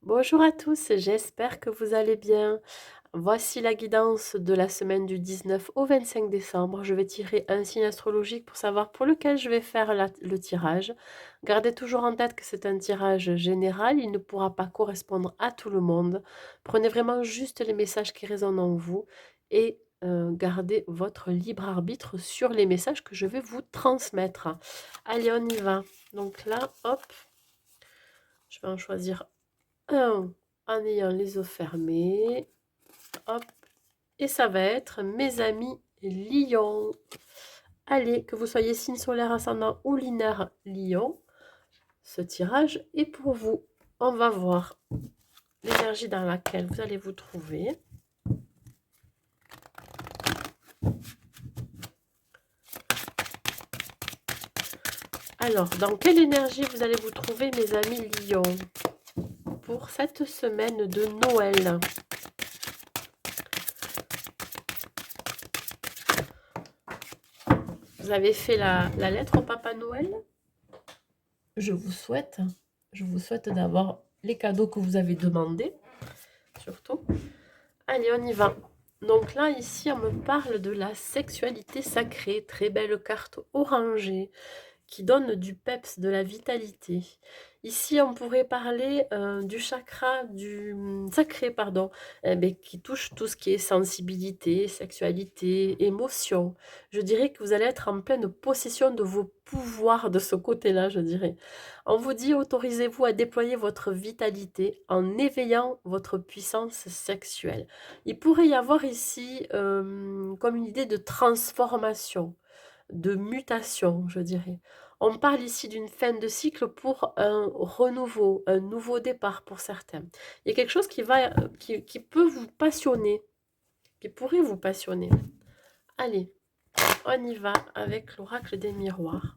Bonjour à tous, j'espère que vous allez bien. Voici la guidance de la semaine du 19 au 25 décembre. Je vais tirer un signe astrologique pour savoir pour lequel je vais faire le tirage. Gardez toujours en tête que c'est un tirage général, il ne pourra pas correspondre à tout le monde. Prenez vraiment juste les messages qui résonnent en vous et gardez votre libre arbitre sur les messages que je vais vous transmettre. Allez, on y va. Donc là, hop, je vais en choisir un en ayant les os fermés. Hop. Et ça va être mes amis Lion. Allez, que vous soyez signe solaire, ascendant ou lunaire Lion, ce tirage est pour vous. On va voir l'énergie dans laquelle vous allez vous trouver. Alors, dans quelle énergie vous allez vous trouver, mes amis Lion, pour cette semaine de Noël? Vous avez fait la lettre au Papa Noël? Je vous souhaite d'avoir les cadeaux que vous avez demandés, surtout. Allez, on y va. Donc là, ici, on me parle de la sexualité sacrée. Très belle carte orangée qui donne du peps, de la vitalité. Ici, on pourrait parler du chakra du sacré, pardon, qui touche tout ce qui est sensibilité, sexualité, émotion. Je dirais que vous allez être en pleine possession de vos pouvoirs de ce côté-là, je dirais. On vous dit, autorisez-vous à déployer votre vitalité en éveillant votre puissance sexuelle. Il pourrait y avoir ici comme une idée de transformation, de mutation, je dirais. On parle ici d'une fin de cycle pour un renouveau, un nouveau départ pour certains. Il y a quelque chose qui peut vous passionner, qui pourrait vous passionner. Allez, on y va avec l'oracle des miroirs.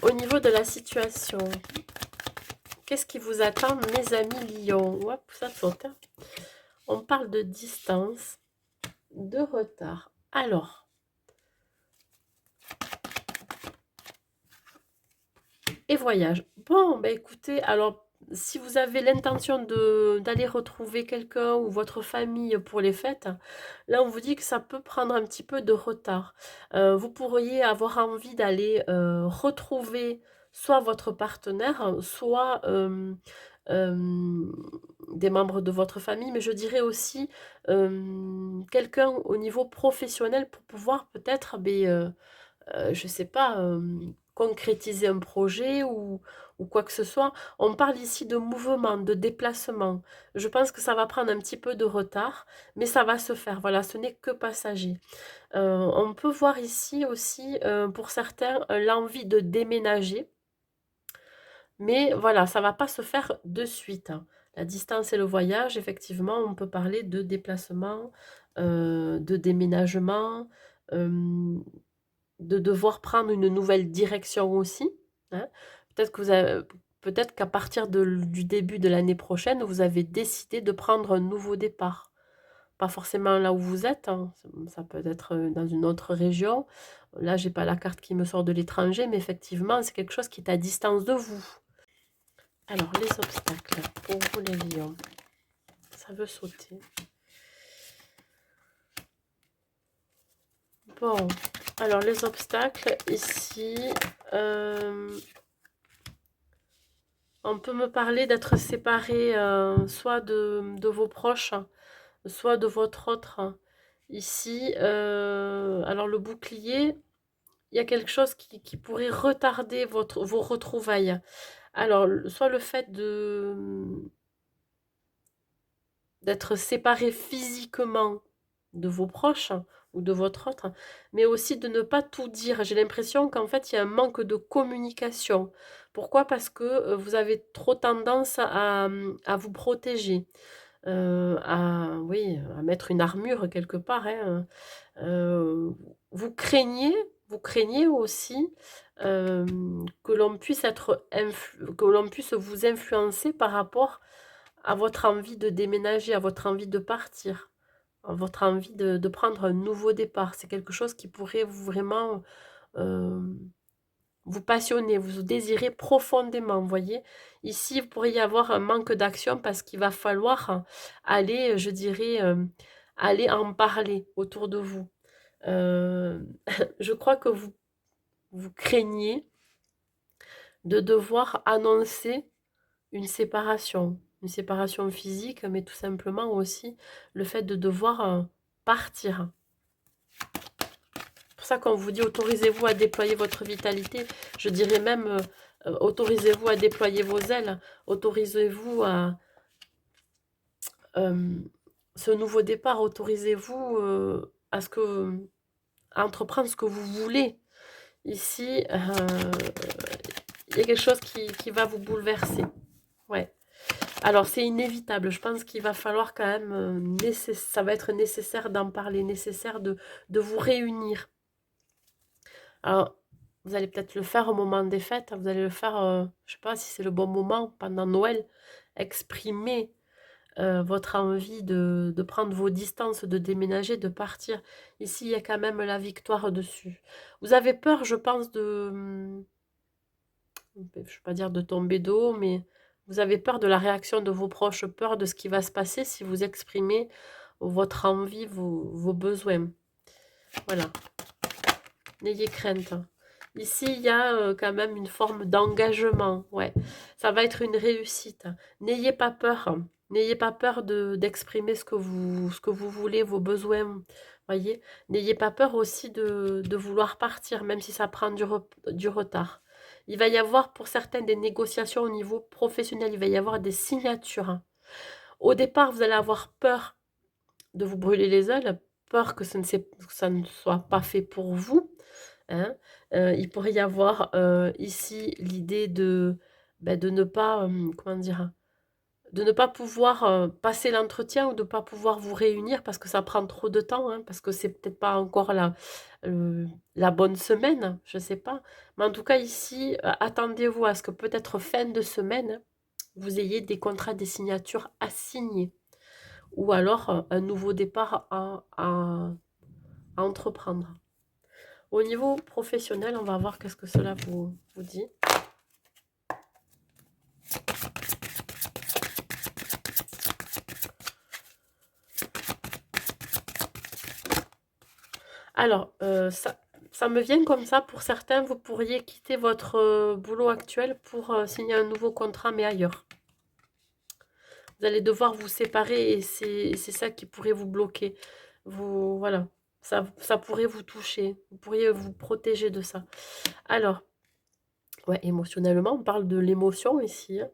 Au niveau de la situation, qu'est-ce qui vous attend, mes amis lions? Hop, ça saute. On parle de distance, de retard. Alors, et voyage. Bon, bah écoutez, alors si vous avez l'intention d'aller retrouver quelqu'un ou votre famille pour les fêtes, là on vous dit que ça peut prendre un petit peu de retard. Vous pourriez avoir envie d'aller retrouver soit votre partenaire, soit des membres de votre famille, mais je dirais aussi quelqu'un au niveau professionnel pour pouvoir peut-être je sais pas, concrétiser un projet ou quoi que ce soit. On parle ici de mouvement, de déplacement. Je pense que ça va prendre un petit peu de retard, mais ça va se faire. Voilà, ce n'est que passager. On peut voir ici aussi, pour certains, l'envie de déménager, mais voilà, ça va pas se faire de suite, hein. La distance et le voyage, effectivement, on peut parler de déplacement, de déménagement, hem de devoir prendre une nouvelle direction aussi, hein. Peut-être que vous avez peut-être qu'à partir du début de l'année prochaine, vous avez décidé de prendre un nouveau départ. Pas forcément là où vous êtes, hein, ça peut être, dans une autre région. Là, j'ai pas la carte qui me sort de l'étranger, mais effectivement, c'est quelque chose qui est à distance de vous. Alors, les obstacles pour vous les lions, ça veut sauter. Bon, alors les obstacles ici, on peut me parler d'être séparé soit de vos proches, soit de votre autre. Ici, alors le bouclier, il y a quelque chose qui pourrait retarder vos retrouvailles. Alors, soit le fait d'être séparé physiquement de vos proches ou de votre autre, mais aussi de ne pas tout dire. J'ai l'impression qu'en fait, il y a un manque de communication. Pourquoi? Parce que vous avez trop tendance à vous protéger, oui, à mettre une armure quelque part, hein. Vous craignez aussi que l'on puisse que l'on puisse vous influencer par rapport à votre envie de déménager, à votre envie de partir, à votre envie de prendre un nouveau départ. C'est quelque chose qui pourrait vraiment, heu, vous passionnez, vous désirez profondément, vous voyez. Ici, vous pourriez y avoir un manque d'action parce qu'il va falloir aller, je dirais, aller en parler autour de vous. Euh, je crois que vous craignez de devoir annoncer une séparation physique, mais tout simplement aussi le fait de devoir partir. C'est pour ça qu'on vous dit autorisez-vous à déployer votre vitalité. Je dirais même autorisez-vous à déployer vos ailes. Autorisez-vous à ce nouveau départ. Autorisez-vous à entreprendre ce que vous voulez. Ici, il y a quelque chose qui va vous bouleverser. Ouais. Alors, c'est inévitable. Je pense qu'il va falloir quand même, ça va être nécessaire d'en parler, nécessaire de vous réunir. Alors, vous allez peut-être le faire au moment des fêtes. Vous allez le faire, je ne sais pas si c'est le bon moment, pendant Noël. Exprimer votre envie de prendre vos distances, de déménager, de partir. Ici, il y a quand même la victoire dessus. Vous avez peur, je pense, je ne vais pas dire de tomber de haut, mais vous avez peur de la réaction de vos proches, peur de ce qui va se passer si vous exprimez votre envie, vos besoins. Voilà. N'ayez crainte. Ici, il y a quand même une forme d'engagement. Ouais, ça va être une réussite. N'ayez pas peur. N'ayez pas peur d'exprimer ce que vous voulez, vos besoins. Voyez. N'ayez pas peur aussi de vouloir partir, même si ça prend du retard. Il va y avoir pour certains des négociations au niveau professionnel. Il va y avoir des signatures. Au départ, vous allez avoir peur de vous brûler les ailes, peur que ça ne soit pas fait pour vous. Hein. Il pourrait y avoir ici l'idée de ne pas, comment dire, de ne pas pouvoir passer l'entretien ou de ne pas pouvoir vous réunir parce que ça prend trop de temps, hein, parce que c'est peut-être pas encore la bonne semaine, je ne sais pas. Mais en tout cas, ici, attendez-vous à ce que peut-être fin de semaine, vous ayez des contrats, des signatures à signer ou alors un nouveau départ à entreprendre. Au niveau professionnel, on va voir qu'est-ce que cela vous dit. Alors, ça me vient comme ça. Pour certains, vous pourriez quitter votre boulot actuel pour signer un nouveau contrat, mais ailleurs. Vous allez devoir vous séparer et c'est ça qui pourrait vous bloquer. Voilà, ça pourrait vous toucher. Vous pourriez vous protéger de ça. Alors, ouais, émotionnellement, on parle de l'émotion ici. Hein.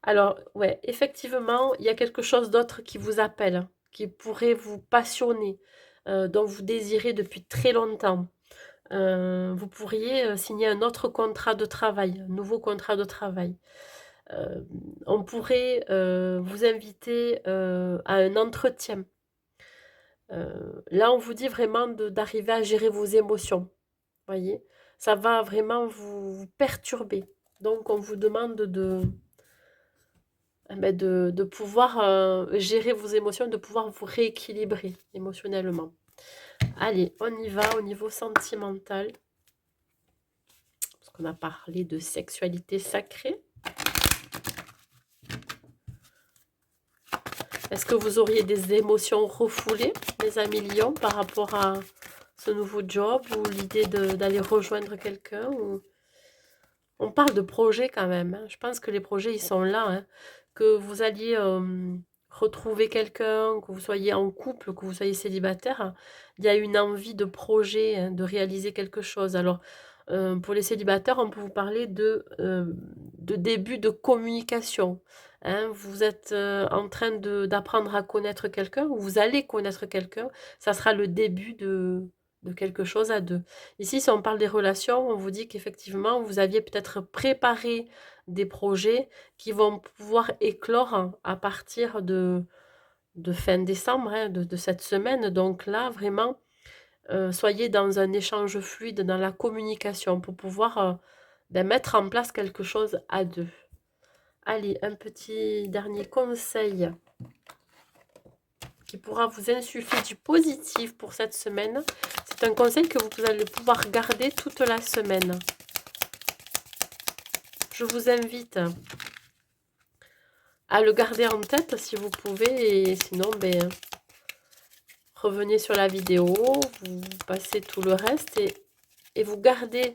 Alors, ouais, effectivement, il y a quelque chose d'autre qui vous appelle, hein, qui pourrait vous passionner, dont vous désirez depuis très longtemps. Vous pourriez signer un autre contrat de travail, un nouveau contrat de travail. On pourrait vous inviter à un entretien. Là, on vous dit vraiment d'arriver à gérer vos émotions. Voyez, ça va vraiment vous perturber. Donc, on vous demande de pouvoir gérer vos émotions, de pouvoir vous rééquilibrer émotionnellement. Allez, on y va au niveau sentimental. Parce qu'on a parlé de sexualité sacrée. Est-ce que vous auriez des émotions refoulées, les amis lions, par rapport à ce nouveau job ou l'idée d'aller rejoindre quelqu'un ou... On parle de projets quand même. Hein. Je pense que les projets, ils sont là. Hein. Que vous alliez retrouver quelqu'un, que vous soyez en couple, que vous soyez célibataire, hein. Il y a une envie de projet, hein, de réaliser quelque chose. Alors, pour les célibataires, on peut vous parler de début de communication. Hein. Vous êtes en train d'apprendre à connaître quelqu'un, ou vous allez connaître quelqu'un. Ça sera le début de quelque chose à deux. Ici, si on parle des relations, on vous dit qu'effectivement, vous aviez peut-être préparé des projets qui vont pouvoir éclore à partir de fin décembre, hein, de cette semaine. Donc là, vraiment, soyez dans un échange fluide, dans la communication pour pouvoir mettre en place quelque chose à deux. Allez, un petit dernier conseil qui pourra vous insuffler du positif pour cette semaine. C'est un conseil que vous allez pouvoir garder toute la semaine. je vous invite à le garder en tête si vous pouvez. Et sinon, ben, revenez sur la vidéo, vous passez tout le reste et vous gardez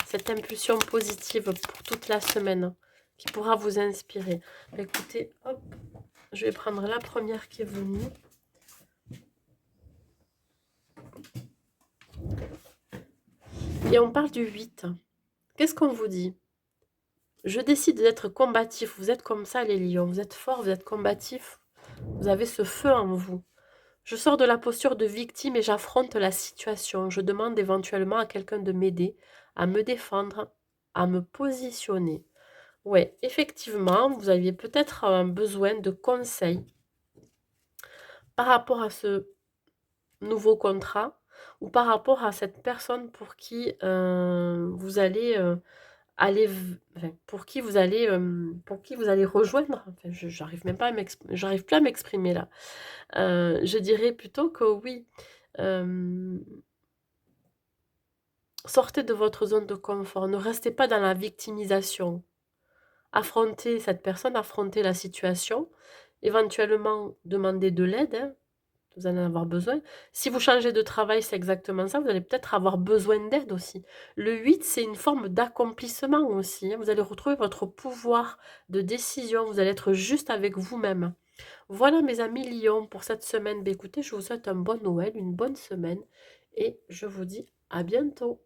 cette impulsion positive pour toute la semaine qui pourra vous inspirer. Écoutez, hop, je vais prendre la première qui est venue. Et on parle du 8. Qu'est-ce qu'on vous dit? Je décide d'être combatif. Vous êtes comme ça, les lions. Vous êtes forts, vous êtes combatifs. Vous avez ce feu en vous. Je sors de la posture de victime et j'affronte la situation. Je demande éventuellement à quelqu'un de m'aider, à me défendre, à me positionner. Ouais, effectivement, vous aviez peut-être un besoin de conseils par rapport à ce nouveau contrat ou par rapport à cette personne pour qui vous allez enfin, pour qui vous allez rejoindre. Enfin, j'arrive même pas à j'arrive plus à m'exprimer là. Je dirais plutôt que oui. Sortez de votre zone de confort. Ne restez pas dans la victimisation. Affrontez cette personne, affrontez la situation. Éventuellement, demandez de l'aide, hein. Vous allez en avoir besoin. Si vous changez de travail, c'est exactement ça. Vous allez peut-être avoir besoin d'aide aussi. Le 8, c'est une forme d'accomplissement aussi, hein. Vous allez retrouver votre pouvoir de décision. Vous allez être juste avec vous-même. Voilà mes amis Lions pour cette semaine. Ben, écoutez, je vous souhaite un bon Noël, une bonne semaine et je vous dis à bientôt.